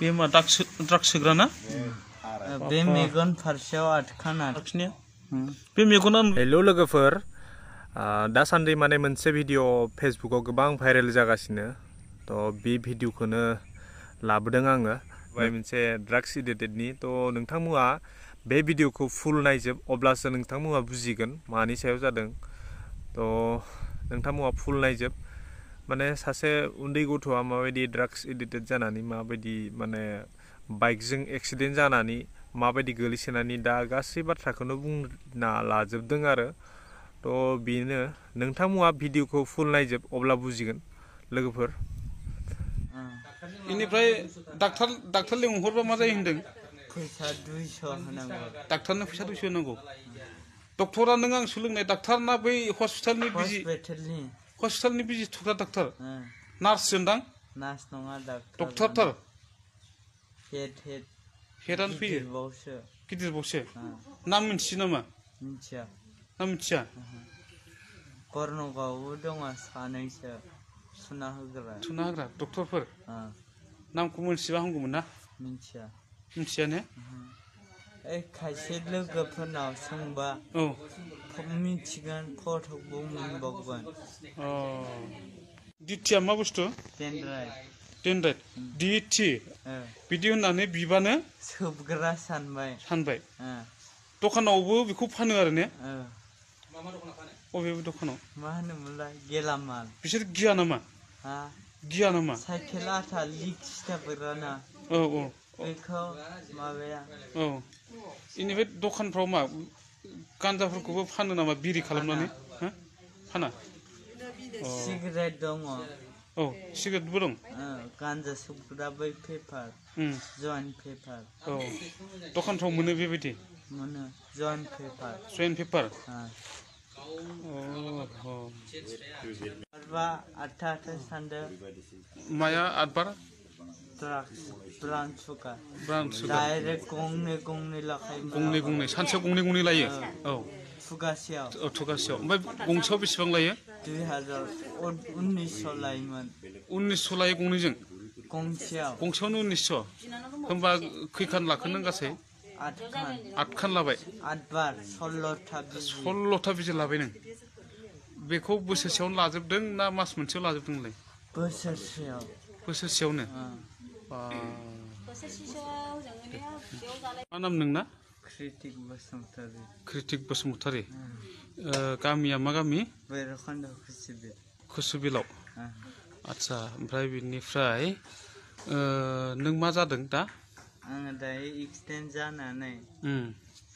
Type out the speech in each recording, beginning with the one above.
बे मा ड्राग्स सोग्रा ना बे मेगन फारसेयाव आटखाना बे मेगना हेल' लोगोफोर दासान्दि माने मोनसे भिडिअ फेसबुकाव गोबां भाइरेल जागासिनो थ' बे भिडिअखौनो लाबोदों आङो मोनसे ड्राग्स एडिक्टेडनि थ' नोंथांमोना बे भिडिअखौ फुल नायजोब अब्लासो नोंथांमोना बुजिगोन मानि सायाव जादों थ' नोंथांमोना फुल नायजोब माने सासे उन्दै गथ'आ माबायदि ड्राग्स एडिक्टेड जानानै माबायदि माने बाइकजों एक्सिडेन्ट जानानै माबायदि गोलैसोनानै दा गासै बाथ्राखौनो बुंना लाजोबदों आरो थ' बेनो नोंथांमोना भिडिअखौ फुल नायजोब अब्ला बुजिगोन लोगोफोर इनिफ्राय डाक्टार लिंहरबा मा जायो होनदों फैसा 200 होनांगौ डाक्टारनो फैसा 200 होनांगौ डक्टरा नों आं सोलोंनाय डाक्टार ना बै हस्पिटालनि बिजि थुग्रा डाक्टार नार्स होनदां नार्स नङा डक्टरथार हेडानो फैयो गिदिरबावसो नाम मिन्थियो नामा मिन्थिया नाम मिन्थिया कर्णगावबो दङ सानैसो सुना होग्रा डक्टरफोर नामखौ मोनथिबा हामगौमोन ना मिन्थिया ने खायसे लोगोफोरनाव सोंबा मिथिगोन फट'बो मोनबावगोन डिटिया मा बुस्थु डेनड्राइट डिटि बिदि होननानै बिबानो सोबग्रा सानबाय दखानावबो बेखौ फानो आरो ने अबे दखानाव मा होनोमोनलाय गेलामाल बिसोर गिया नामा साइकेल आथा लिक सिथाबग्राना बेखौ माबाया इनिफ्राय दखानफ्राव मा गान्जाफोरखौबो फानो नामा बिरि खालामनानै फाना सिगारेट दङ सिगारेटबो दं गान्जा सोबग्रा बै पेपार जइन पेपार दखानफ्राव मोनो बेबायदि मोनो जइन पेपार आठथा सानदो माया आठबार ब्राउन सुगार डाइरेक्ट गंनै लाखायो गंनै सानसेयाव गंनै लायो थुगासेयाव ओमफ्राय गंसेयाव बेसेबां लायो 1900 लायोमोन 1900 लायो गंनैजों गंसेयावनो 1900 होमबा खैखान लाखो नों गासै 8 खान लाबाय 8 बार 16था बिजि लाबाय नों बेखौ बोसोरसेयावनो लाजोबदों ना मास मोनसेयाव लाजोबदों नोंलाय बोसोरसेयावनो मा नाम नोंना कृतिक बसुमतारी गामिया मा गामि कुसुबिलाव आच्छा ओमफ्राय बिनिफ्राय नों मा जादों दा आङो दायो एक्सिडेन्ट जानानै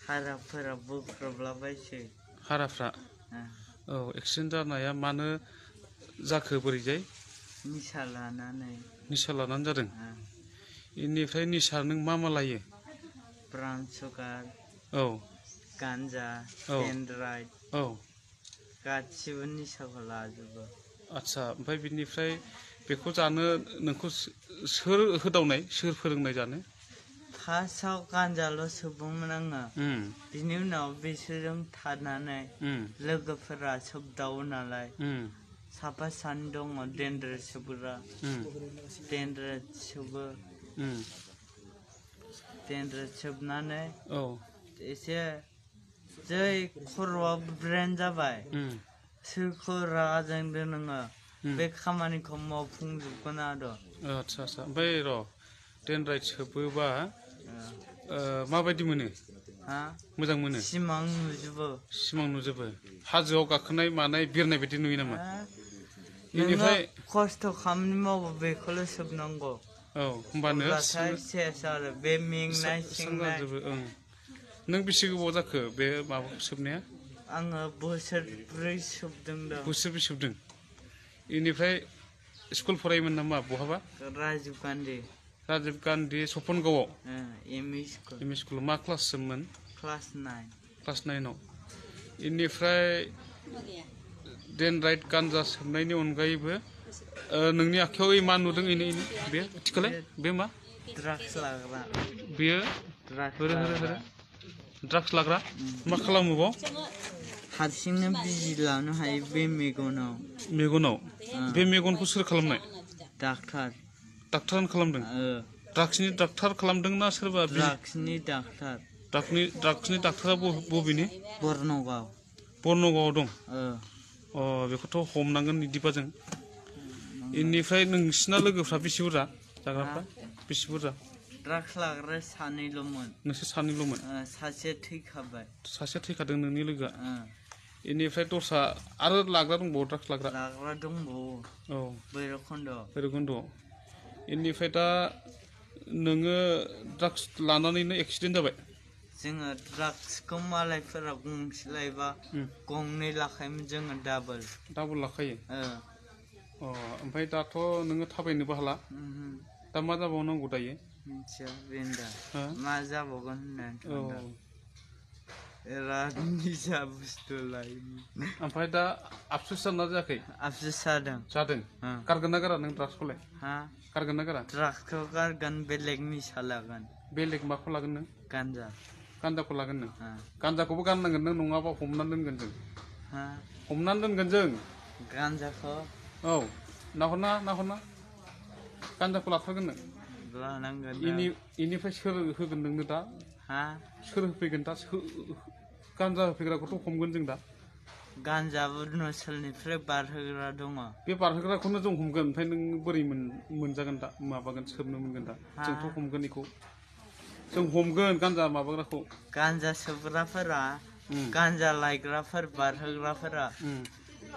हाराफोरा बोख्रबलाबायसै हाराफ्रा एक्सिडेन्ट जानाया मानो जाखो बोरैजाय निसा लानानै जादों इनिफ्राय निसा नों मा लायो ब्राउन सुगार गान्जा डेनड्राइट गासिबो निसाखौ लाजोबो आच्छा ओमफ्राय बिनिफ्राय बेखौ जानो नोंखौ सोर होदावनाय सोर फोरोंनाय जानो फार्स्टआव गान्जाल' सोबोमोन आङो बिनि उनाव बिसोरजों थानानै लोगोफोरा सोबदावो नालाय साफा सानै दङ डेनड्राइट सोबग्रा डेनड्राइट सोबनानै एसे जै खर'आ ब्रेन जाबाय सोरखौ रागा जोंदों नोङो बे खामानिखौ मावफुंजोबगोन आरो आच्छा ओमफ्राय र' डेनड्राइट सोबोबा माबायदि मोनो मोजां मोनो सिमां नुजोबो हाजोआव गाखोनाय मानाय बिरनाय बायदि नुयो नामा बेनिफ्राय खस्थ' खामानि मावो बेखौल' सोबनांगौ होमबानो सेस आरो बे मेंनाय नों बेसे गोबाव जाखो बे माबाखौ सोबनाया आङो बोसोरब्रै सोबदों इनिफ्राय स्कुल फरायोमोन नामा बहाबा राजीव गान्धी सपनगावआव एम इ स्कुल मा क्लाससोमोन क्लास 9 इनिफ्राय डेनड्राइट गान्जा सोबनायनि अनगायैबो नोंनि आखायाव मा नुदों बे आथिखालाय बे मा ड्राग्स लाग्रा बेयो ड्राग्स लाग्रा मा खालामो बाव हारसिंनो बिजि लानो हायो बे मेगनाव बे मेगनखौ सोर खालामनाय डाक्टारानो खालामदों ड्राग्सनि डाक्टार खालामदोंना सोरबा ड्राग्सनि डाक्टार ड्राग्सनि डाक्टारा बबेनि बर्नगावआव दं अ बेखौथ' हमनांगोन बिदिबा जों इनिफ्राय नोंसिना लोगोफ्रा बेसे बुरजा जाग्राफ्रा बेसे बुरजा ड्राग्स लाग्रा सानैल'मोन नोंसोर सानैल'मोन सासे थैखाबाय सासेया थैखादों नोंनि लोगोआ इनिफ्राय दस्रा आरो लाग्रा दंबावो ड्राग्स लाग्रा दंबावो औ भैरबखुन्द इनिफ्राय दा नोङो ड्राग्स लानानैनो एक्सिडेन्ट जाबाय जोङो ड्राग्सखौ मालायफोरा गंसे लायोबा गंनै लाखायोमोन जोङो डाबल लाखायो अ ओमफ्राय दाथ' नोङो थाबायनोबो हाला दा मा जाबावनांगौ दायो मिथिया बेनो दा मा जाबावगोन होननानै बिराद निसा बुस्थु लायो ओमफ्राय दा आफसुस जादोंना जायाखै आफसुस जादों गारगोन ना गारा नों ड्राग्सखौलाय गारगोन ना गारा ड्राग्सखौ गारगोन बेलेग निसा लागोन बेलेग माखौ लागोन नों गान्जाखौ लागोन नों गान्जाखौबो गाननांगोन नों नङाबा हमनानै दोनगोन जों गान्जाखौ औ नाहरना गान्जाखौ लाथारगोन नों लानांगोन इनिफ्राय सोर होगोन नोंनो दा सोर होफैगोन दा गान्जा होफैग्राखौथ' हमगोन जों दा गान्जाबो ओनसोलनिफ्राय बारहोग्रा दङ बे बारहोग्राखौनो जों हमगोन ओमफ्राय नों बोरै मोनजागोन दा माबागोन सोबनो मोनगोन दा जोंथ' हमगोन बेखौ जों हमगोन गान्जा माबाग्राखौ गान्जा सोबग्राफोरा गान्जा लायग्राफोर बारहोग्राफोरा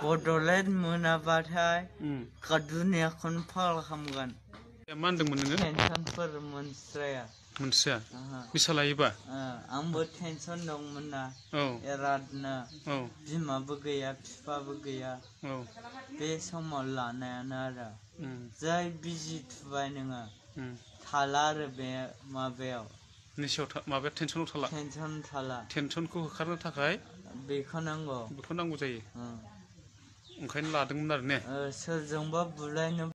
बडलेण्ड मोनाबाथाय दुनियाखौनो फाग्ला खालामगोन मा होनदोंमोन नोङो टेनसनफोर मोनस्राया निसा लायोबा आंबो टेनसन दंमोन ना बिरादनो बिमाबो गैया बिफाबो गैया बे समाव लानायानो आरो जाय बिजि थुबाय नोङो थाला आरो बे माबायाव माबाया टेनसनाव थाला टेनसनखौ होखारनो थाखाय बेखौ नांगौ जायो ओंखायनो लादोंमोन आरो ने सोरजोंबा बुलायनो